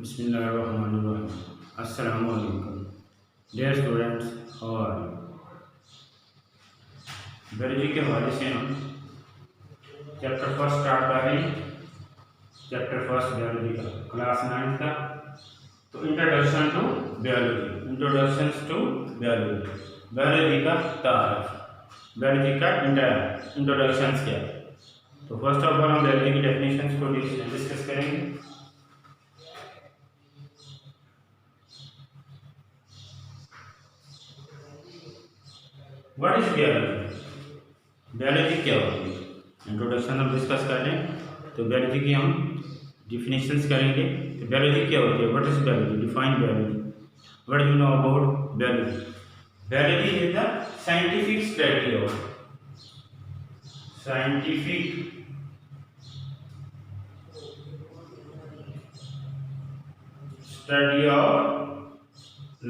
Bismillahirrahmanirrahim. Assalamu alaikum. Dear students, how are you? Biology के हवाले से हम चैप्टर फर्स्ट स्टार्ट कर रहे हैं। चैप्टर फर्स्ट बायोलॉजी का क्लास 9 का। तो इंट्रोडक्शन टू बायोलॉजी, बायोलॉजी का तारुफ, बायोलॉजी का इंट्रोडक्शन क्या है। तो फर्स्ट ऑफ ऑल हम बायोलॉजी की डेफिनेशंस को डिस्कस करेंगे। What is biology? बायोलॉजी क्या होती है? इंट्रोडक्शन हम डिस्कस कर रहे हैं, तो बायोलॉजी की हम डिफिनेशंस करेंगे। तो बायोलॉजी क्या होती है? What is biology? Define biology. What you know about biology? Biology is the scientific study of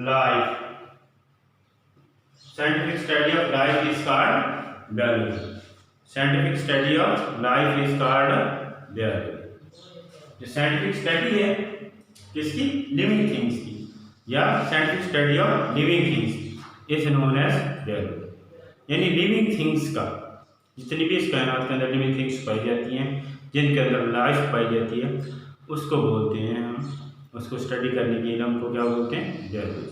life. Scientific study of life is called biology. Scientific study of life is called biology. जो scientific study है किसकी? Living things की, या scientific study of living things is known as biology. यानी living things का, जितनी भी इस कायनात के अंदर लिविंग थिंग्स पाई जाती हैं, जिनके अंदर लाइफ पाई जाती है, उसको बोलते हैं हम, उसको स्टडी करने के लिए हमको क्या बोलते हैं? बायोलॉजी।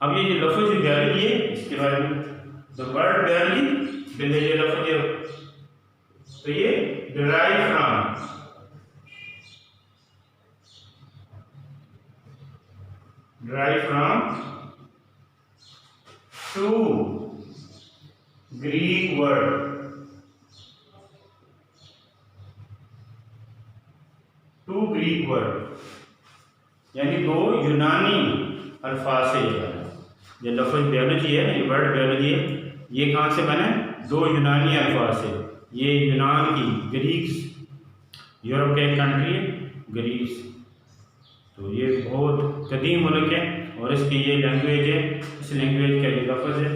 अब ये जो लफ्ज़ बायोलॉजी है, इसके बारे में द वर्ड बायोलॉजी, ये लफ्ज़ है, तो ये derive from two Greek word, यानी दो यूनानी अल्फाज से ये लफ्ज़ बायोलॉजी है, ये वर्ड बायोलॉजी है, ये कहाँ से बने? दो यूनानी अल्फाज से। ये यूनान की, ग्रीक्स, यूरोप का एक कंट्री है ग्रीस, तो ये बहुत कदीम मुल्क है और इसकी ये लैंग्वेज है, इस लैंग्वेज का ये लफ्ज़ है।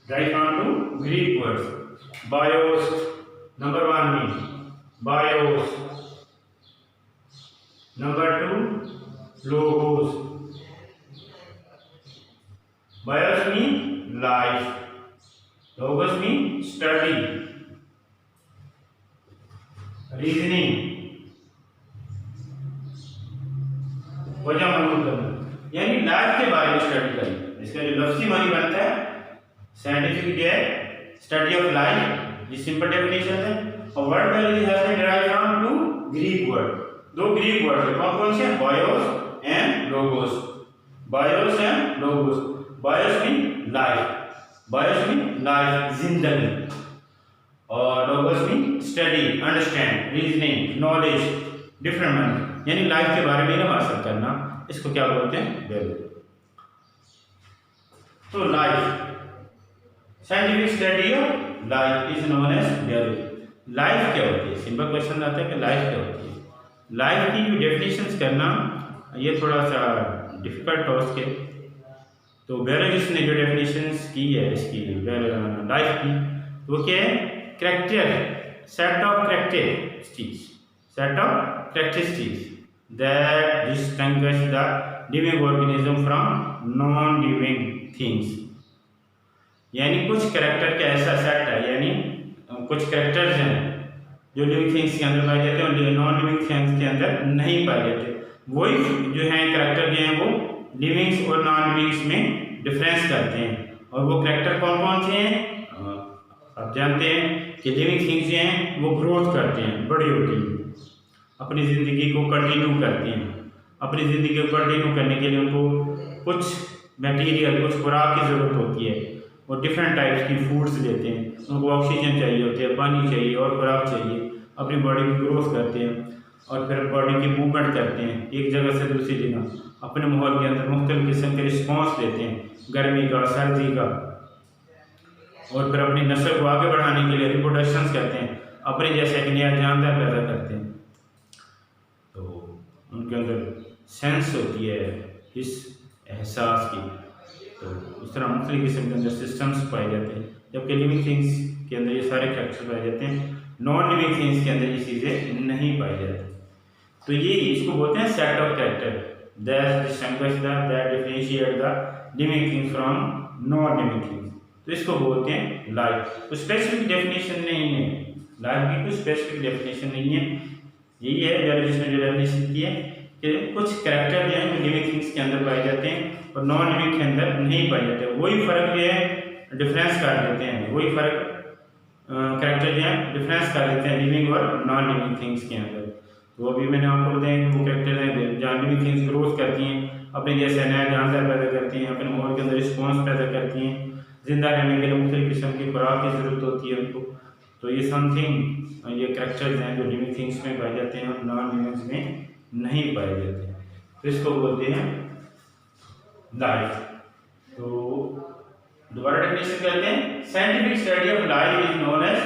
Right on two Greek words. Bios, number 1 में bios, number 2 logos. Bios mean life, logos mean study, reasoning, वजह मालूम करना, यानी लाइफ के बारे में स्टडी करना। इसका जो लफ्ज़ी मानी बनता है, साइंटिफिक जो है स्टडी ऑफ लाइफ, ये सिंपल डेफिनेशन है। और word biology has been derived from two Greek word, दो ग्रीक वर्ड है, कौन से? Bios and logos. Bios and logos. Bios mean life, जिंदगी, और logos mean study, understand, reasoning, knowledge, different, यानी लाइफ के बारे में ना हासिल करना, इसको क्या बोलते हैं? बायोलॉजी। तो life, scientific study of life is known as biology. Life क्या होती है? सिंपल क्वेश्चन आता है कि लाइफ क्या होती है। लाइफ की जो डेफिनेशंस करना ये थोड़ा सा डिफिकल्ट टास्क है। तो बायोलॉजिस्ट ने जो डेफिनेशंस की है इसकी लाइफ की, वो क्या है? Character, set of characteristics that distinguish the living organism from non living things। यानी कुछ कैरेक्टर का ऐसा सेट है, यानी कुछ कैरेक्टर्स हैं जो लिविंग थिंग्स के अंदर पाए जाते हैं और नॉन लिविंग थिंग्स के अंदर नहीं पाए जाते। वही जो हैं कैरेक्टर जो हैं वो लिविंग्स और नॉन लिविंग्स में डिफरेंस करते हैं। और वो कैरेक्टर कौन कौन से हैं? आप जानते हैं कि लिविंग थिंग्स जो हैं वो ग्रोथ करते हैं, बड़ी होती हैं, अपनी ज़िंदगी को कंटिन्यू करती हैं। अपनी ज़िंदगी को कंटिन्यू करने के लिए उनको कुछ मटेरियल, कुछ खुराक की ज़रूरत होती है, और डिफरेंट टाइप्स की फूड्स लेते हैं। उनको ऑक्सीजन चाहिए होती है, पानी चाहिए और खुराक चाहिए, अपनी बॉडी की ग्रोथ करते हैं, और फिर बॉडी की मूवमेंट करते हैं एक जगह से दूसरी जगह, अपने माहौल के अंदर मुख्तलिफ किस्म के रिस्पॉन्स देते हैं, गर्मी का, सर्दी का, और फिर अपनी नस्ल को आगे बढ़ाने के लिए रिप्रोडक्शन करते हैं, अपने जैसे एक नया जानदार पैदा करते हैं। तो उनके अंदर सेंस होती है इस एहसास की। तो इस तरह मुख्तलिफ किस्म के अंदर सिस्टम्स पाए जाते हैं, जबकि लिविंग थिंग्स के अंदर ये सारे कैरेक्टर्स पाए जाते हैं। नॉन लिविंग थिंग्स के अंदर ये चीज़ें नहीं पाई जाती। तो ये इसको बोलते हैं set of character that distinguish that differentiate the living things from non living things. तो इसको बोलते हैं लाइफ। तो स्पेसिफिक डेफिनेशन नहीं है, लाइफ की कुछ स्पेसिफिक डेफिनेशन नहीं है। यही है बायोलॉजिस्ट ने जो डेफिनेशन की है कि कुछ कैरेक्टर जो है जो लिविंग थिंग्स के अंदर पाए जाते हैं और नॉन लिविंग के अंदर नहीं पाए जाते। वही फर्क जो है डिफरेंस कर देते हैं, वही फर्क कैरेक्टर जो है डिफरेंस कर देते हैं लिविंग और नॉन लिविंग थिंग्स के अंदर। तो अभी मैंने आपको बताया कि वो कैरेक्टर हैं जहाँ लिविंग थिंग्स ग्रोथ करती हैं, अपने जैसे नया जानवर पैदा करती हैं, अपने माहौल के अंदर रिस्पॉन्स पैदा करती हैं, जिंदा रहने के लिए मुख्तलिफ किस्म की खुराक की ज़रूरत होती है उनको। तो ये समथिंग ये कैरेक्टर्स हैं जो लिविंग थिंग्स में पाए जाते हैं और नॉन लिविंग्स में नहीं पाए जाते हैं। तो इसको बोलते हैं लाइफ। तो दोबारा डेफिनेशन करते हैं, scientific study of life is known as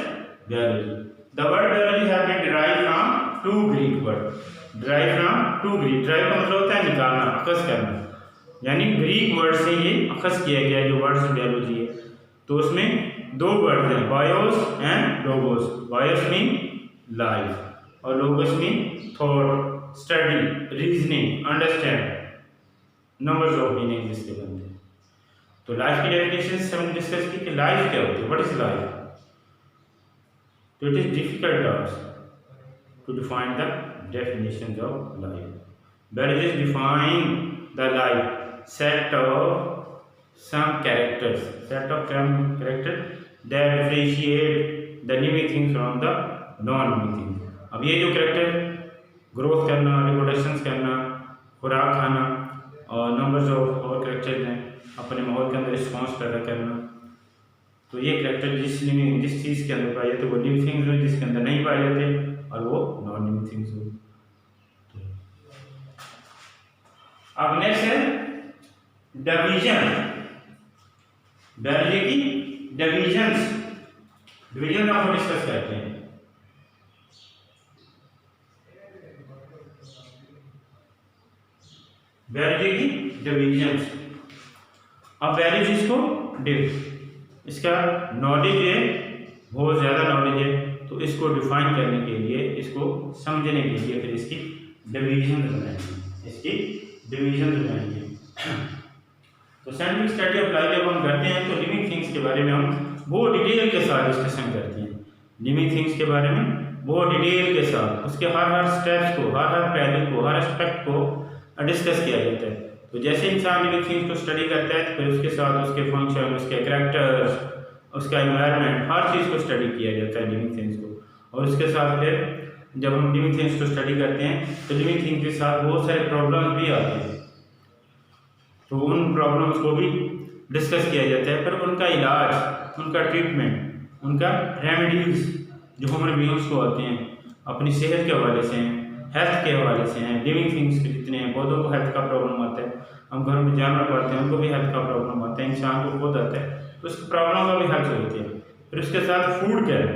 biology. The word biology have been derived from two Greek word. Derive from two Greek, drive का मतलब होता है निकालना, अखज़ करना, यानी ग्रीक वर्ड से ये अखज़ किया गया है जो वर्ड बायोलॉजी है। तो उसमें दो वर्ड हैं, bios and logos. Bios mean life और logos mean thought, study, reasoning, understand, numbers of meaning जिसके बनते हैं। तो लाइफ की डेफिनेशन से हमने डिस्कस की कि लाइफ क्या होती है, व्हाट इज लाइफ। तो it is difficult task to define the definitions of life. Biologists define the life set of some characters that differentiate the living things from the non-living things. अब ये जो character growth करना, reproduction करना, खुराक खाना और numbers of और characters हैं अपने माहौल के अंदर रिस्पॉन्स पैदा करना। तो ये कैरेक्टर जिस चीज़ के अंदर पाए जाते वो लिविंग थिंग्स हो, जिसके अंदर नहीं पाए जाते और वो नॉन लिविंग थिंग्स हो। अब नेक्स्ट है डिवीजन। बायोलॉजी की डिवीजन आप डिस्कस करते हैं। बायोलॉजी की डिवीजन। अब बायोलॉजी को इसका नॉलेज है, बहुत ज़्यादा नॉलेज है, तो इसको डिफाइन करने के लिए, इसको समझने के लिए फिर इसकी डिवीजन बनाएंगे। तो साइंटिफिक स्टडी ऑफ लाइफ जब हम करते हैं तो लिविंग थिंग्स के बारे में हम बहुत डिटेल के साथ डिस्कशन करते हैं। लिविंग थिंग्स के बारे में बहुत डिटेल के साथ उसके हर स्टेप्स को, हर पहलू को, हर एस्पेक्ट को डिस्कस किया जाता है। तो जैसे इंसान लिविंग थिंग्स को स्टडी करता है तो फिर उसके साथ उसके फंक्शन, उसके कैरेक्टर्स, उसका एनवायरनमेंट, हर चीज़ को स्टडी किया जाता है लिविंग थिंग्स को। और उसके साथ फिर जब हम लिविंग थिंग्स को स्टडी करते हैं तो लिविंग थिंग्स के साथ बहुत सारे प्रॉब्लम्स भी आते हैं, तो उन प्रॉब्लम्स को भी डिस्कस किया जाता है। फिर उनका इलाज, उनका ट्रीटमेंट, उनका रेमेडीज जो ह्यूमन बीइंग्स को आते हैं अपनी सेहत के हवाले से हैं, हेल्थ के हवाले से हैं। लिविंग थिंग्स के जितने हैं, पौधों को हेल्थ का प्रॉब्लम आता है, हम घरों में जानवर पालते हैं उनको भी हेल्थ का प्रॉब्लम आता है, इंसान को खुद आता है, तो उसकी प्रॉब्लम का भी हेल्थ होती है। फिर उसके साथ फूड क्या है,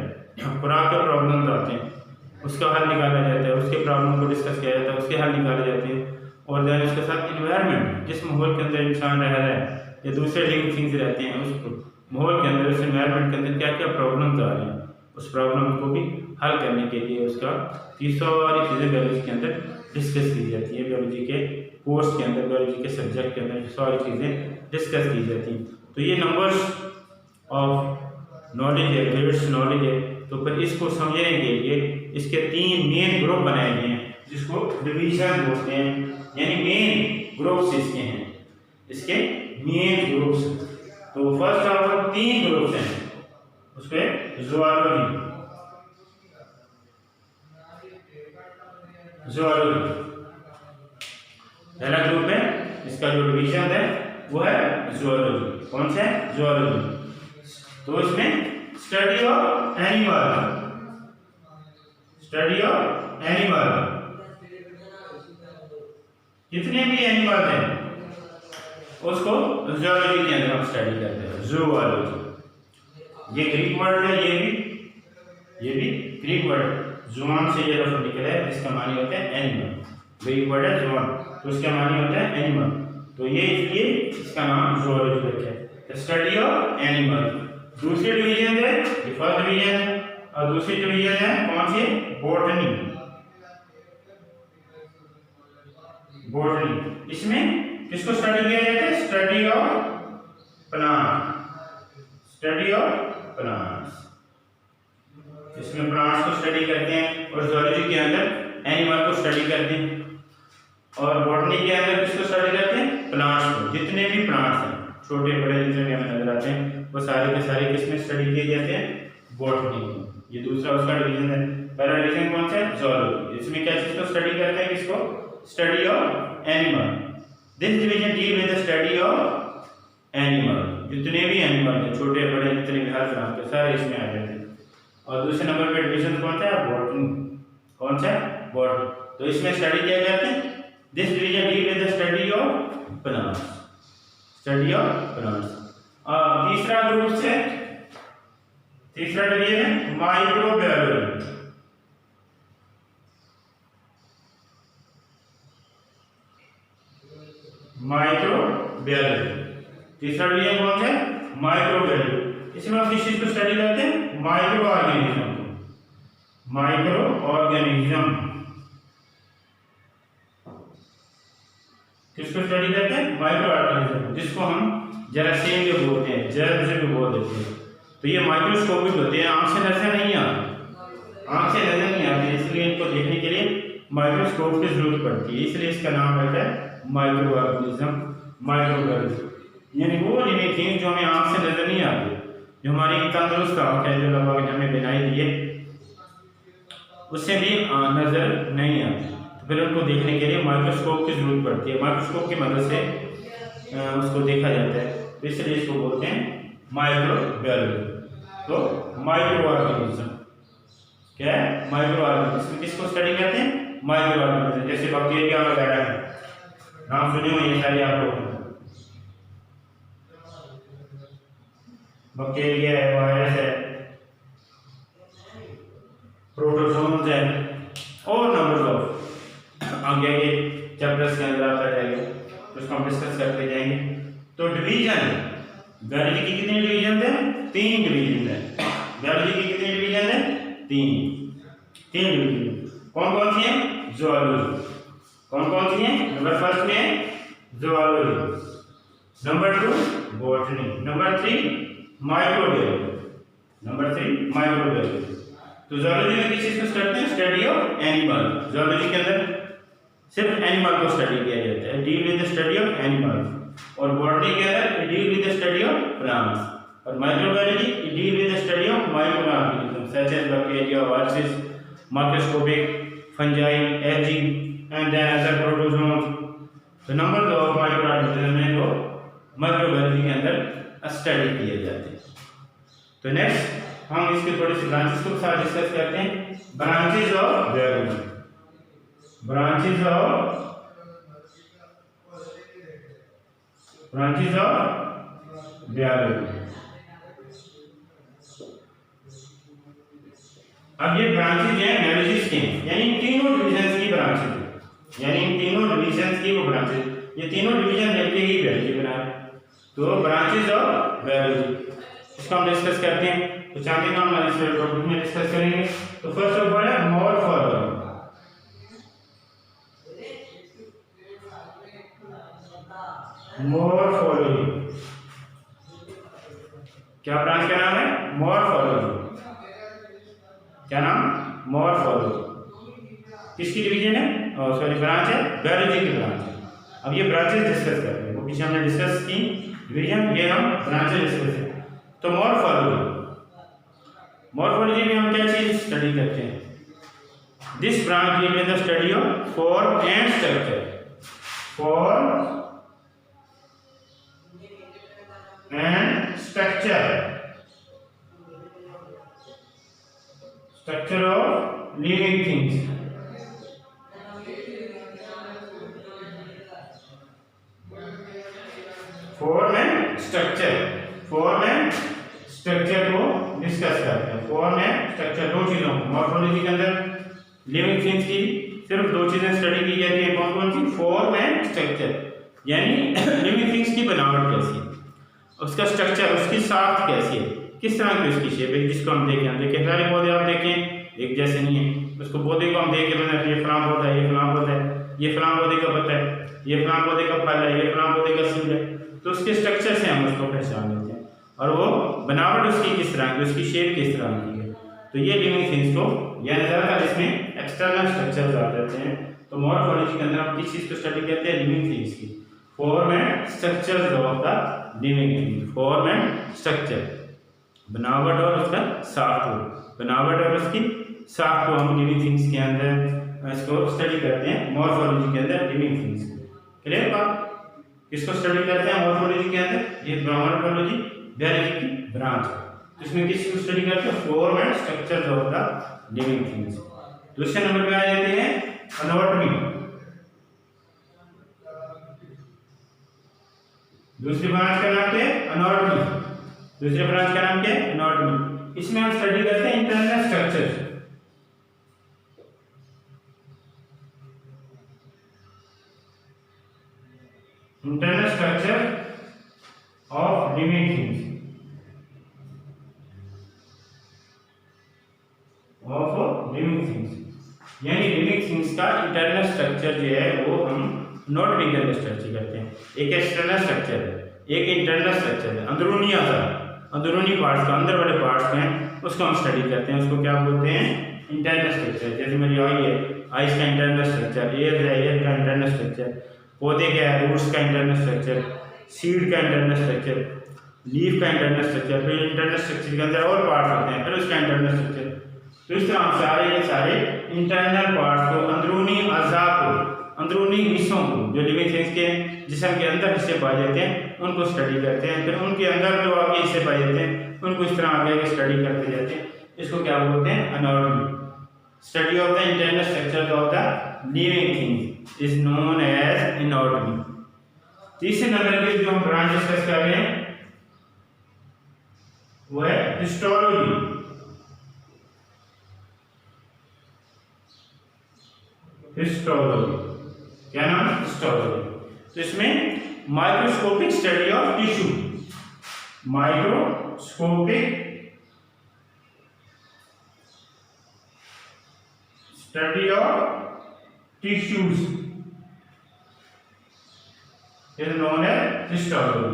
खुराक के प्रॉब्लम आते हैं, उसका हल निकाला जाता है, उसके प्रॉब्लम को डिस्कस किया जाता है, उसके हल निकाले जाते हैं। और देन उसके साथ इन्वायरमेंट, जिस माहौल के अंदर इंसान रह रहा है या दूसरे लिविंग थिंग्स रहते हैं, उस माहौल के अंदर, उस इन्वायरमेंट के अंदर क्या क्या प्रॉब्लम्स आ रही हैं, उस प्रॉब्लम को भी हल करने के लिए उसका ये सारी चीज़ें बायोलॉजी के अंदर डिस्कस की जाती है। बायोलॉजी के कोर्स के अंदर, बायोलॉजी के सब्जेक्ट के अंदर सारी चीज़ें डिस्कस की जाती हैं। तो ये नंबर्स ऑफ नॉलेज है, ग्रेड्स नॉलेज है। तो फिर इसको समझने के लिए इसके 3 मेन ग्रुप बनाए गए हैं जिसको डिवीजन बोलते हैं, यानी मेन ग्रुप्स इसके हैं, इसके मेन ग्रुप्स। तो फर्स्ट ऑफ 3 ग्रुप्स हैं, उसमें ज़ूलॉजी, पहला ग्रुप है इसका जो डिवीजन है वो है ज़ूलॉजी। कौन सा है? ज़ूलॉजी। तो इसमें स्टडी ऑफ एनिमल, जितने भी एनिमल हैं उसको ज़ूलॉजी के अंदर हम स्टडी करते हैं। ज़ूलॉजी, ये ग्रीक वर्ड है, ये भी ग्रीक वर्ड, जुआन से ये लफ्ज़ निकला है, इसका मानी होता है एनिमल। ग्रीक वर्ड है जुआन, तो इसका मानी होता है एनिमल। तो ये इसलिए इसका नाम ज़ूलॉजी रखा है, स्टडी ऑफ एनिमल। दूसरी डिवीजन है, फर्स्ट डिवीजन है, और दूसरी डिवीजन है कौन सी? बॉटनी। बॉटनी। इसमें किसको स्टडी किया जाता है? Study of plant, study of plants. इसमें प्लांट्स को स्टडी करते हैं और जूलॉजी के अंदर एनिमल को स्टडी करते हैं और बॉटनी के अंदर किसको स्टडी करते हैं? प्लांट्स को। जितने भी प्लांट्स हैं छोटे बड़े जितने भी हमें नजर आते हैं वो सारे के सारे किसमें स्टडी किए जाते हैं? बॉटनी में। ये दूसरा उसका डिवीजन है। पहला डिवीजन कौन सा है? जूलॉजी। इसमें क्या चीज को स्टडी करते हैं? किसको? Study of animal. This division deal with the study of animal. जितने भी एनिमल हैं छोटे बड़े जितने भी हर तरह के सारे इसमें आ जाते हैं। और दूसरे नंबर पे डिवीजन कौन सा है? बॉटनी। कौन सा है? बॉटनी। तो इसमें स्टडी किया जाता है। This division deal with the study of plants, study of plants. तीसरा ग्रुप से तीसरा डिवीजन है माइक्रोबायोलॉजी। माइक्रोबायोलॉजी तीसरा डिवीजन कौन सा है? माइक्रोबायोलॉजी। इसमें हम किस चीज को स्टडी करते हैं? माइक्रो ऑर्गेनिज्म को। माइक्रो ऑर्गेनिज्म किसको स्टडी करते हैं? माइक्रो ऑर्गेनिज्म, जिसको हम जरासीम भी बोलते हैं, जर्म से भी बोल देते हैं। तो ये माइक्रोस्कोपिक होते हैं, आंख से नजर नहीं आते, आंख से नजर नहीं आते, इसलिए इनको देखने के लिए माइक्रोस्कोप की जरूरत पड़ती है। इसलिए इसका नाम रहता है माइक्रो ऑर्गेनिज्म, माइक्रोबायोलॉजी। यानी वो लिविंग थिंग्स जो हमें आंख से नजर नहीं आते, जो हमारी तंदुरुस्त आंख है, जो अल्लाह ने हमें बनाई दी है, उससे भी नजर नहीं आती। तो फिर उनको देखने के लिए माइक्रोस्कोप की जरूरत पड़ती है। माइक्रोस्कोप की मदद से उसको देखा जाता है, तो इसलिए इसको बोलते हैं माइक्रोबायोलॉजी। तो माइक्रो ऑर्गेनिज्म क्या है? Micro organism. किसको स्टडी करते हैं? Micro organism. जैसे बैक्टीरिया वगैरह है, नाम सुने हुए ये सारे आप लोग। बैक्टीरिया है, वायरस है, प्रोटोजोन्स है और नंबर ऑफ आगे आगे चैप्टर्स के अंदर आता जाएगा, तो उसको हम डिस्कस करते जाएंगे। तो डिवीजन बायोलॉजी की कितने डिवीजन है? 3 डिवीजन है। बायोलॉजी की कितने डिवीजन है? 3 डिवीजन। कौन कौन सी है? जूलॉजी। कौन कौन सी है? नंबर फर्स्ट में है zoology, number 2 botany, number 3 microbiology, number 3 microbiology. तो जूलॉजी में किस चीज को स्टडी करते हैं? Study of animal. जूलॉजी के अंदर सिर्फ एनिमल को स्टडी किया जाता है, deal with the study of animals. और बॉटनी के अंदर deal with the study of plants. और microbiology deal with the study of micro organism such as bacteria, viruses, microscopic fungi, algae and then other protozoans. तो number of micro organism है जो microbiology के अंदर study किए जाते हैं। तो नेक्स्ट हम इसके थोड़ी सी ब्रांचेस को साथ डिस्कस करते हैं। Branches of biology, branches of biology. अब ये ब्रांचेस हैं बायोलॉजिस्ट के, यानी इन तीनों डिविजन्स की ब्रांचेस, यानी इन तीनों डिविजन्स की वो ब्रांचेस, ये तीनों डिवीजन मिलके ही बायोलॉजी बना है। तो ब्रांचेस ऑफ बायोलॉजी इसको हम डिस्कस करते हैं। तो चाहते हैं हम इस टॉपिक में डिस्कस करेंगे। तो फर्स्ट ऑफ ऑल है मॉर्फोलॉजी। मॉर्फोलॉजी क्या ब्रांच का नाम है? मॉर्फोलॉजी। क्या नाम? मॉर्फोलॉजी। किसकी डिवीजन है? सॉरी ब्रांच है, बायोलॉजी की ब्रांच है। अब ये ब्रांचेस डिस्कस करते हैं, वो पीछे हमने डिस्कस की डिवीजन, ये हम ब्रांचेस डिस्कस करें। तो मॉर्फोलॉजी, मॉर्फोलॉजी में हम क्या चीज स्टडी करते हैं? This branch deal with the study of form and structure, form and structure of living things. Form and structure को डिस्कस करते हैं। फॉर्म एंड स्ट्रक्चर दो चीजों को मॉर्फोलॉजी के अंदर लिविंग थिंग्स की सिर्फ दो चीजें स्टडी की जाती है। कौन कौन सी? फॉर्म एंड स्ट्रक्चर, यानी लिविंग थिंग्स की बनावट कैसी है, उसका स्ट्रक्चर, उसकी साख्त कैसी है, किस तरह की उसकी शेप है, जिसको हम देखें सारे पौधे आप देखें एक जैसे नहीं है, उसको पौधे को हम देख के ये फलां पौधा है, ये फलां पौधा है, ये फलां पौधे का पत्ता है, ये फलां पौधे का फल है, ये फलां पौधे का सीड है, तो उसके स्ट्रक्चर से हम उसको पहचान लेते हैं और वो बनावट उसकी किस तरह की, उसकी शेप किस तरह की है। तो ये लिविंग थिंग्स को यह नजर आता है, इसमें एक्सटर्नल स्ट्रक्चर्स आ जाते हैं। तो मॉर्फोलॉजी के अंदर हम किस चीज को स्टडी करते हैं, लिविंग थिंग्स की form and structure of the living thing, form and structure, बनावट और उसका साफ्ट, बनावट और उसकी साफ्ट को हम लिविंग थिंग्स के अंदर इसको स्टडी करते हैं मॉर्फोलॉजी के अंदर लिविंग थिंग्स को। क्लियर बात? किसको स्टडी करते हैं मॉर्फोलॉजी के अंदर? ये मॉर्फोलॉजी बायोलॉजी की ब्रांच है, इसमें किस को स्टडी करते हैं, form and structure of the living things. दूसरे नंबर पे आ जाते हैं एनाटॉमी। दूसरी ब्रांच का नाम क्या है, एनाटॉमी। दूसरे ब्रांच का नाम क्या है, एनाटॉमी। इसमें हम स्टडी करते हैं internal structure, internal structure of living things, of living things. यानी लिविंग थिंग्स का इंटरनल स्ट्रक्चर जो है वो हम नोट भी करके स्टडी करते हैं। एक एक्सटर्नल स्ट्रक्चर है, एक इंटरनल स्ट्रक्चर है, अंदरूनी आज़ाद, अंदरूनी पार्ट्स का, अंदर वाले पार्ट्स हैं उसको हम स्टडी करते हैं, उसको क्या बोलते हैं, इंटरनल स्ट्रक्चर। जैसे मेरी आई है, आइस का इंटरनल स्ट्रक्चर, एयर है, एयर का इंटरनल स्ट्रक्चर, पौधे का है, रूट्स का इंटरनल स्ट्रक्चर, सीड का इंटरनल स्ट्रक्चर, लीफ का इंटरनल स्ट्रक्चर, फिर इंटरनल स्ट्रक्चर के अंदर और पार्ट्स होते हैं, फिर उसका इंटरनल स्ट्रक्चर। तो इस तरह हम सारे के सारे इंटरनल पार्ट्स को, अंदरूनी अज़ा को, अंदरूनी हिस्सों को जो लिविंग थिंग्स के जिस्म के अंदर हिस्से पाए जाते हैं उनको स्टडी करते हैं। फिर उनके अंदर जो आगे हिस्से पाए जाते हैं उनको इस तरह आगे आगे स्टडी करते जाते हैं। इसको क्या बोलते हैं, anatomy. Study of the internal structure of the living things is known as anatomy. तीसरे नंबर की जो हम ब्रांच डिस्कस कर रहे हैं वो है हिस्टोलॉजी। हिस्टोलॉजी क्या नाम है, हिस्टोलॉजी। तो इसमें microscopic study of tissue, microscopic study of tissues is known as histology.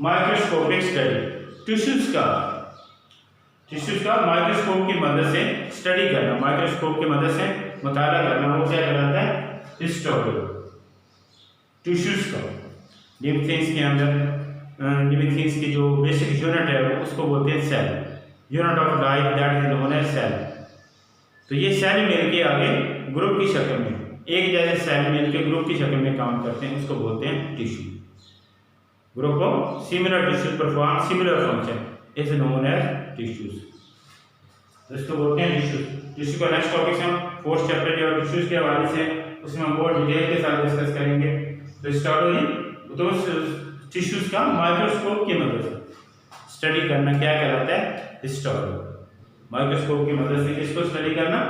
Microscopic study tissues का माइक्रोस्कोप की मदद से स्टडी करना, माइक्रोस्कोप की मदद से मुताला करना, वो क्या कहलाता है, हिस्टोलॉजी। टिश्यूज का लिविंग थिंग्स के अंदर लिविंग थिंग्स की जो बेसिक यूनिट है उसको बोलते हैं cell, unit of life that is known as cell. तो ये सेल मिलके आगे ग्रुप की शक्ल में, एक जैसे सेल मिलके ग्रुप की शक्ल में काम करते हैं, उसको बोलते हैं tissue. Group of similar tissue perform similar function is known as tissues. इसको बोलते हैं टिश्यू। टिश्यू का नेक्स्ट टॉपिक हम फोर्थ चैप्टर जो टिश्यूज के हवाले से उसमें हम बहुत डिटेल के साथ डिस्कस करेंगे। तो हिस्टोलॉजी तो टिश्यूज का माइक्रोस्कोप की मदद से स्टडी करना क्या कहलाता है, हिस्टोलॉजी। माइक्रोस्कोप की मदद से किसको स्टडी करना,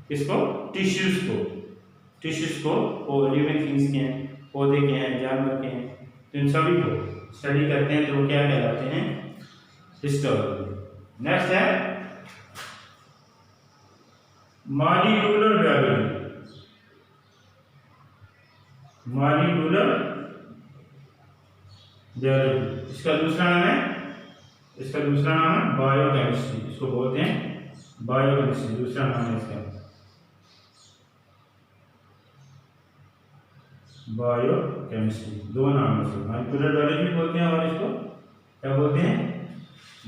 किसको, टिश्यूज को। टिश्यूज को वो लिविंग थिंग्स के हैं, पौधे के हैं, जानवर के हैं, तो इन सभी को स्टडी करते हैं, तो वो क्या कहलाते हैं, हिस्टोलॉजी। नेक्स्ट है मॉलिक्यूलर बायोलॉजी। मॉलिक्यूलर बायोलॉजी इसका दूसरा नाम है बायोकेमिस्ट्री। इसको बोलते हैं बायोकेमिस्ट्री, दूसरा नाम है इसका बायोकेमिस्ट्री। दो नाम है इसको, मॉलिक्यूलर बायोलॉजी बोलते हैं और इसको क्या बोलते हैं,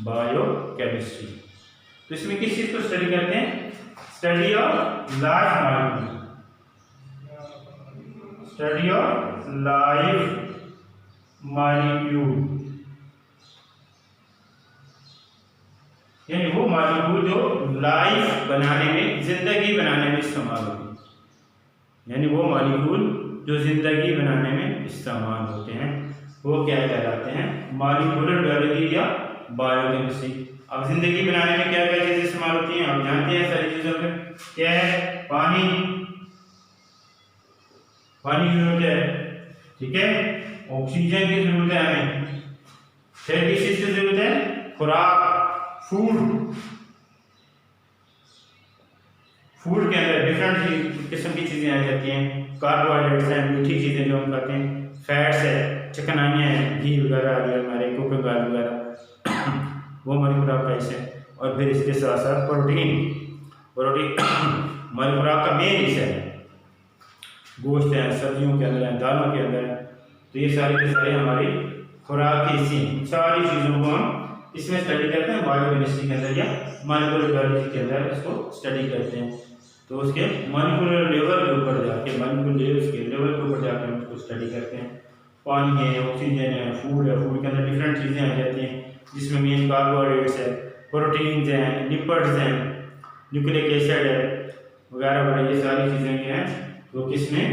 बायोकेमिस्ट्री। तो इसमें किस चीज को स्टडी करते हैं, study of life molecule, study of life molecule, यानी वो मॉलिक्यूल जो लाइफ बनाने में, जिंदगी बनाने में इस्तेमाल होते हैं, यानी वो मॉलिक्यूल जो जिंदगी बनाने में इस्तेमाल होते हैं वो क्या कहलाते हैं, मॉलिक्यूलर बायोलॉजी या बायोकेमिस्ट्री। अब जिंदगी बनाने में क्या क्या चीजें इस्तेमाल होती हैं आप जानते हैं, सारी चीजों में क्या है, पानी की जरूरत है, ठीक है, ऑक्सीजन की जरूरत है हमें, फिर किस चीज की जरूरत है, खुराक, फूड फूड के अंदर डिफरेंट किस्म की चीज़ें आ जाती हैं, कार्बोहाइड्रेट्स हैं, मीठी चीज़ें जो हम खाते हैं, फैट्स है, चिकनाइयाँ हैं, घी वगैरह आ गया हमारे, कुकिंग ऑयल वगैरह वो हमारी खुराक का हिस्सा है। और फिर इसके साथ साथ प्रोटीन हमारी खुराक का मेन हिस्सा है, गोश्त है, सब्जियों के अंदर है, दालों के अंदर है। तो ये सारी के सारे हमारी खुराक के हिस्से, सारी चीज़ों को हम इसमें स्टडी करते हैं, बायोकेमिस्ट्री के अंदर या मॉलिक्यूलर बायोलॉजी के अंदर इसको स्टडी करते हैं। तो उसके मॉलिक्यूलर लेवल के ऊपर जाके, मॉलिक्यूलर लेवल के ऊपर जाकर हम उसको स्टडी करते हैं। पानी है, ऑक्सीजन है, फूड के अंदर डिफरेंट चीज़ें आ जाती हैं, जिसमें मेन कार्बोहाइड्रेट्स है, प्रोटीन्स हैं, लिपिड्स हैं, न्यूक्लिक एसिड है वगैरह वगैरह। ये सारी चीज़ें क्या हैं वो किसमें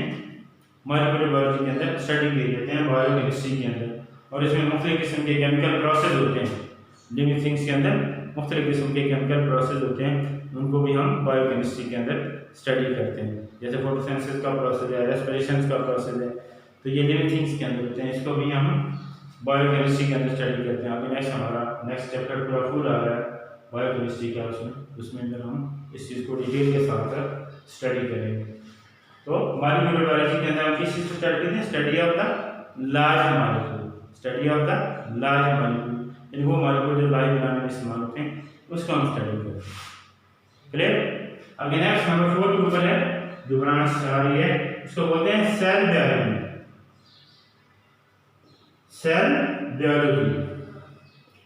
मॉलिक्यूलर बायोलॉजी के अंदर स्टडी किए जाते हैं, बायोकेमिस्ट्री के अंदर। और इसमें मुख्तलिफ किस्म के केमिकल प्रोसेस होते हैं, लिविंग थिंग्स के अंदर मुख्तलिफ किस्म के केमिकल प्रोसेस होते हैं, उनको भी हम बायोकेमिस्ट्री के अंदर स्टडी करते हैं। जैसे फोटोसिंथेसिस का प्रोसेस है, रेस्पिरेशन का प्रोसेस है, तो ये लिविंग थिंग्स के अंदर होते हैं, इसको भी हम बायोकेमिस्ट्री के अंदर स्टडी करते हैं। अभी नेक्स्ट चैप्टर पूरा फुल आ रहा है बायोकेमिस्ट्री का, उसमें अंदर हम इस चीज़ को डिटेल के साथ स्टडी करेंगे। तो मॉलिक्यूलर बायोलॉजी के अंदर हम किस चीज़ को स्टडी करते हैं, study of the large molecule, study of the large molecule, यानी वो मॉलिक्यूल जो लाइफ बनाने में इस्तेमाल होते हैं उसको हम स्टडी करते हैं। क्लियर? अगले नेक्स्ट नंबर 4 के ऊपर है जो ब्रांच आ रही है, उसको बोलते हैं सेल बायोलॉजी। सेल बायोलॉजी,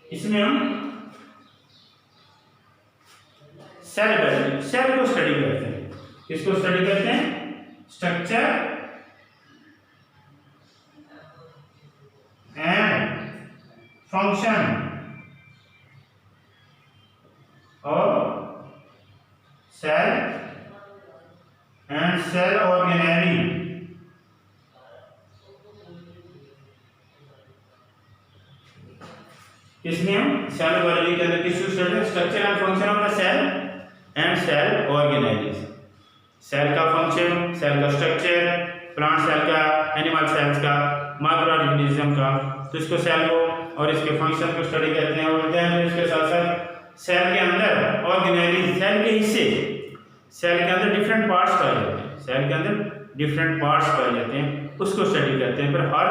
इसमें हम सेल बायोलॉजी, सेल को स्टडी करते हैं। किसको स्टडी करते हैं? Structure and function of cell and cell organelle. इसमें हम सेल बायोलॉजी के अंदर किस study, structure and function of the cell and cell organelles. Cell का फंक्शन, सेल का स्ट्रक्चर, प्लांट सेल का, एनिमल सेल्स का, माइक्रोऑर्गेनिज्म का, तो इसको सेल को और इसके फंक्शन को स्टडी करते हैं। और इसके साथ साथ सेल के अंदर ऑर्गेनेलीज, सेल के हिस्से, सेल के अंदर डिफरेंट पार्ट्स पाए जाते हैं, सेल के अंदर डिफरेंट पार्ट्स पाए जाते हैं, उसको स्टडी करते हैं। फिर हर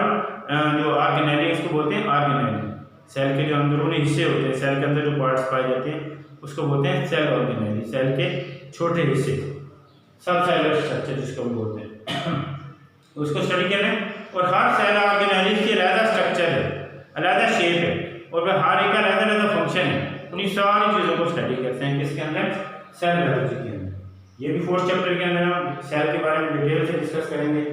जो ऑर्गेनेली उसको बोलते हैं ऑर्गेनेली। सेल के जो अंदरूनी हिस्से होते हैं, सेल के अंदर जो पार्ट्स पाए जाते हैं उसको बोलते हैं सेल ऑर्गेनेली। सेल के छोटे हिस्से, सब सेलुलर स्ट्रक्चर जिसको हम बोलते हैं, उसको स्टडी करें। और हर सेल ऑर्गेनेली की अलग स्ट्रक्चर है, अलग शेप है, और वह हर एक अलग अलग फंक्शन है। उन्हीं सारी चीज़ों को स्टडी करते हैं किसके अंदर, सेल बायोलॉजी के अंदर। ये भी 4th चैप्टर के अंदर हम सेल के बारे में डिटेल से डिस्कस करेंगे,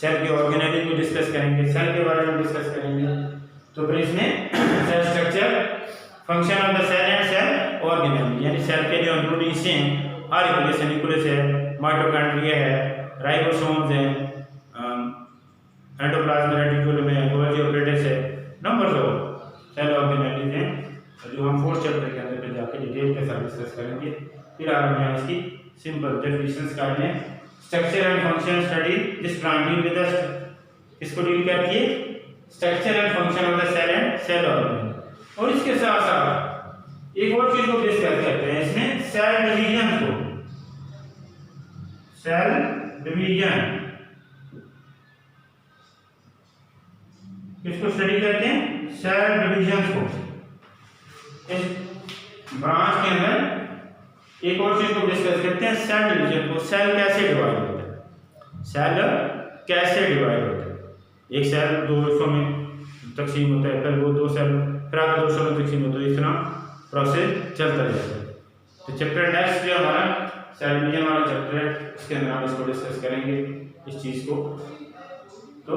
सेल के ऑर्गेनेली को डिस्कस करेंगे, सेल के बारे में डिस्कस करेंगे। तो फिर इसमें cell structure, function of the cell and cell organelle, यानी सेल के जो अंदरूनी हिस्से हैं, हर एक जैसे न्यूक्लियस है, माइटोकॉन्ड्रिया है, राइबोसोम्स हैं, एंडोप्लाज्मिक रेटिकुलम है, गोल्गी ऑपरेटस है, नंबर्स ऑफ सेल ऑर्गेनेलीज हैं, जो हम 4th चैप्टर के अंदर पे जाके डिटेल के साथ डिस्कस करेंगे। फिर आगे हम इसकी सिंपल डेफिनेशंस का लें। Structure and function study, this branch deal with the, किसको डील करती है, structure and function of the cell and cell organelle. और इसके साथ साथ एक और चीज को डिस्कस करते हैं इसमें, सेल डिवीजन को, सेल डिवीजन किसको स्टडी करते हैं, सेल डिवीजन को। इस ब्रांच के अंदर एक और चीज को डिस्कस करते हैं, सेल डिवीजन को। सेल कैसे डिवाइड होता है, सेल कैसे डिवाइड होता है। एक सेल 2 हिस्सों में तकसीम होता है, फिर वो 2 सेल फिर आगे 2 सेल में तकसीम होता है, इस तरह प्रोसेस चलता जाता है। तो चैप्टर नेक्स्ट जो हमारा सेल डिवीजन वाला चैप्टर है, उसके अंदर हम इसको डिस्कस करेंगे इस चीज़ को। तो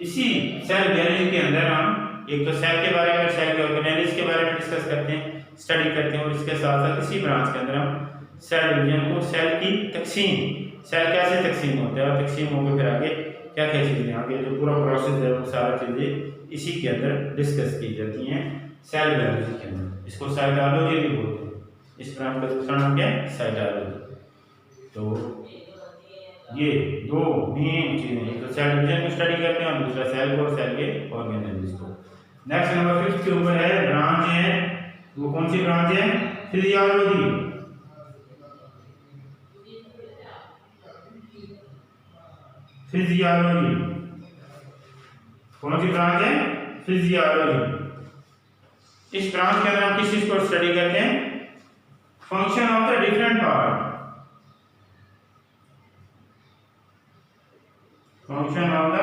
इसी सेल बायोलॉजी के अंदर हम एक तो सेल के बारे में, सेल के ऑर्गेनेलीज के बारे में डिस्कस करते हैं, स्टडी करते हैं। और इसके साथ साथ इसी ब्रांच के अंदर हम सेल डिवीजन को, सेल की तकसीम, सेल कैसे तकसीम होता है और तकसीम होकर फिर आगे क्या क्या चीज़ें, आगे जो पूरा प्रोसेस है वो सारा चीज़ें इसी के अंदर डिस्कस की जाती हैं सेल बायोलॉजी के अंदर। इसको साइटोलॉजी भी बोलते हैं। इस ब्रांच का दूसरा नाम क्या है, साइटोलॉजी। तो ये 2 मेन चीज़ें, एक तो सेल डिवीजन को स्टडी करते हैं और दूसरा सेल को और सेल के ऑर्गेनेलीज को। नेक्स्ट नंबर 5 के ऊपर है ब्रांच है, वो कौन सी ब्रांच है, फिजियोलॉजी। फिजियोलॉजी। कौन सी ब्रांच है? फिजियोलॉजी। इस ब्रांच के अंदर हम किस चीज को स्टडी करते हैं? Function of the different part, function of the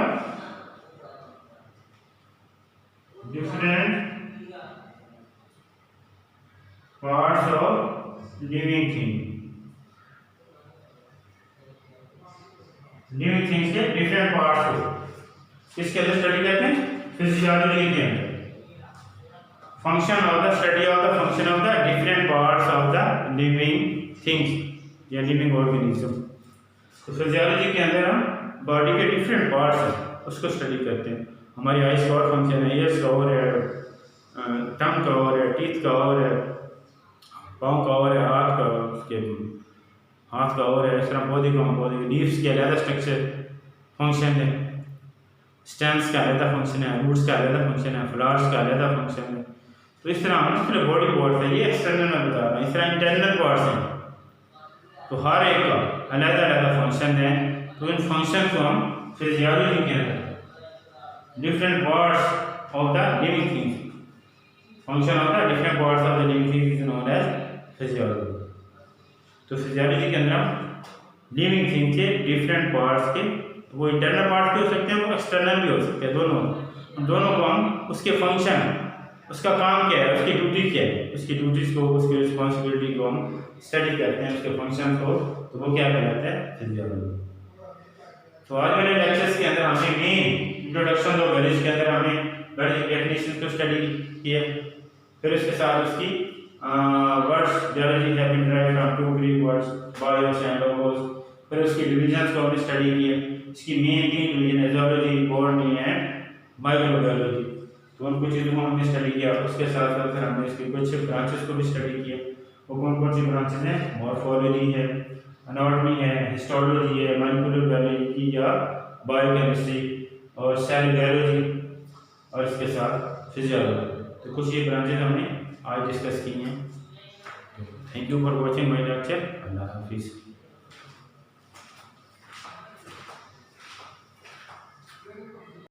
different parts of living thing. Living things के डिफरेंट पार्ट्स को किसके अंदर स्टडी करते हैं? फिजियोलॉजी के अंदर। Function of the study of the function of the different parts of the living things या living organism. तो फिजियोलॉजी के अंदर हम बॉडी के डिफरेंट पार्ट्स हैं उसको स्टडी करते हैं। हमारी आइज का और फंक्शन है, ईयर्स का और है, टंग का और है, टीथ का और है, पाँव का और है, हाथ का, उसके हाथ का और है, इस तरह पौधे का लीव्स के अलग स्ट्रक्चर फंक्शन है, स्टेम्स का अलग फंक्शन है, रूट्स का अलग फंक्शन है, फ्लावर्स का अलग फंक्शन है। तो इस तरह हम इसमें बॉडी पार्ट्स है, ये एक्सटर्नल में बता रहा हूँ। इस तरह इंटरनल पार्ट्स हैं, तो हर एक का अलग अलग फंक्शन है। तो इन फंक्शन को हम फिजियोलॉजी के अंदर different parts of the living things, function of the different parts of the living things is known as physiology. तो फिजियोलॉजी के अंदर हम लिविंग थिंग के डिफरेंट पार्ट्स के, वो इंटरनल पार्ट्स भी हो सकते हैं, वो एक्सटर्नल भी हो सकते हैं, दोनों को हम उसके फंक्शन, उसका काम क्या है, उसकी ड्यूटी क्या है, उसकी ड्यूटीज को, उसकी रिस्पॉन्सिबिलिटी को हम स्टडी करते हैं, उसके फंक्शन को, तो वो क्या कहलाता है? फिजियोलॉजी। तो आज मेरे लेक्चर्स के अंदर हमने मेन इंट्रोडक्शन ऑफ वैल्यूज के अंदर हमने वैल्यूज डेफिनेशन को स्टडी किया, फिर उसके साथ उसकी words biology have been derived from two Greek words bios and logos, फिर उसकी डिविजन्स को हमने स्टडी किए, इसकी मेन तीन division zoology, botany and microbiology. तो उन कुछ चीज़ों को हमने स्टडी किया, उसके साथ साथ फिर हमने इसकी कुछ ब्रांचेस को भी स्टडी किया। वो कौन कौन सी ब्रांचेस हैं? मॉर्फोलॉजी है, एनाटॉमी है, हिस्टोलॉजी है, मॉलिक्यूलर बायोलॉजी या बायोकेमिस्ट्री, और सेल बायोलॉजी, और इसके साथ फिजियोलॉजी। तो कुछ ये ब्रांचेस हमने आज डिस्कस की हैं। Thank you for watching my lecture. अल्लाह हाफिज़।